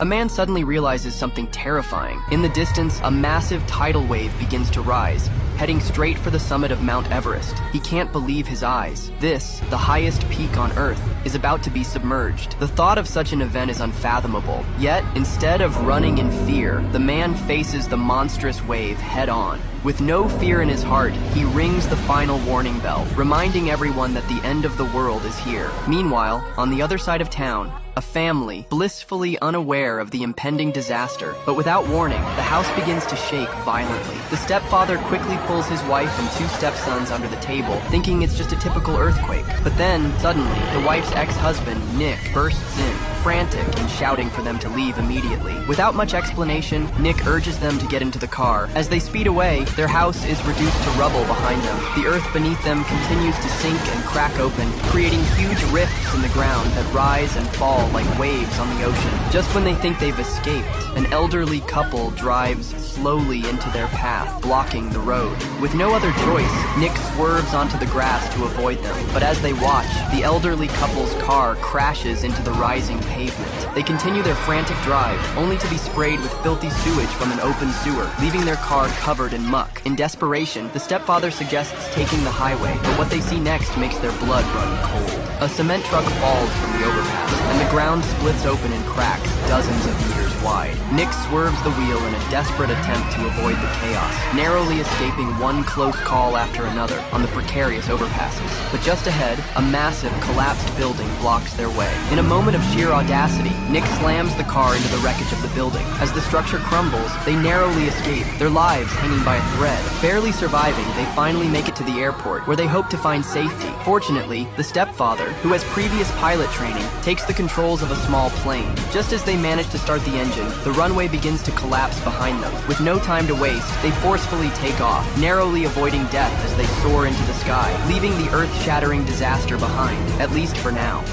a man suddenly realizes something terrifying. In the distance, a massive tidal wave begins to rise, heading straight for the summit of Mount Everest. He can't believe his eyes. This, the highest peak on Earth, is about to be submerged. The thought of such an event is unfathomable. Yet, instead of running in fear, the man faces the monstrous wave head-on. With no fear in his heart, he rings the final warning bell, reminding everyone that the end of the world is here. Meanwhile, on the other side of town, a family, blissfully unaware of the impending disaster. But without warning, the house begins to shake violently. The stepfather quickly pulls his wife and two stepsons under the table, thinking it's just a typical earthquake. But then, suddenly, the wife's ex-husband, Nick, bursts in, frantic and shouting for them to leave immediately. Without much explanation, Nick urges them to get into the car. As they speed away, their house is reduced to rubble behind them. The earth beneath them continues to sink and crack open, creating huge rifts in the ground that rise and fall like waves on the ocean. Just when they think they've escaped, an elderly couple drives slowly into their path, blocking the road. With no other choice, Nick swerves onto the grass to avoid them. But as they watch, the elderly couple's car crashes into the rising pavement. They continue their frantic drive, only to be sprayed with filthy sewage from an open sewer, leaving their car covered in muck. In desperation, the stepfather suggests taking the highway, but what they see next makes their blood run cold. A cement truck falls from the overpass, and the ground splits open and cracks dozens of meters wide. Nick swerves the wheel in a desperate attempt to avoid the chaos, narrowly escaping one close call after another on the precarious overpasses. But just ahead, a massive collapsed building blocks their way. In a moment of sheer audacity, Nick slams the car into the wreckage of the building. As the structure crumbles, they narrowly escape, their lives hanging by a thread. Barely surviving, they finally make it to the airport, where they hope to find safety. Fortunately, the stepfather, who has previous pilot training, takes the controls of a small plane. Just as they manage to start the engine, the runway begins to collapse behind them. With no time to waste, they forcefully take off, narrowly avoiding death as they soar into the sky, leaving the earth-shattering disaster behind, at least for now.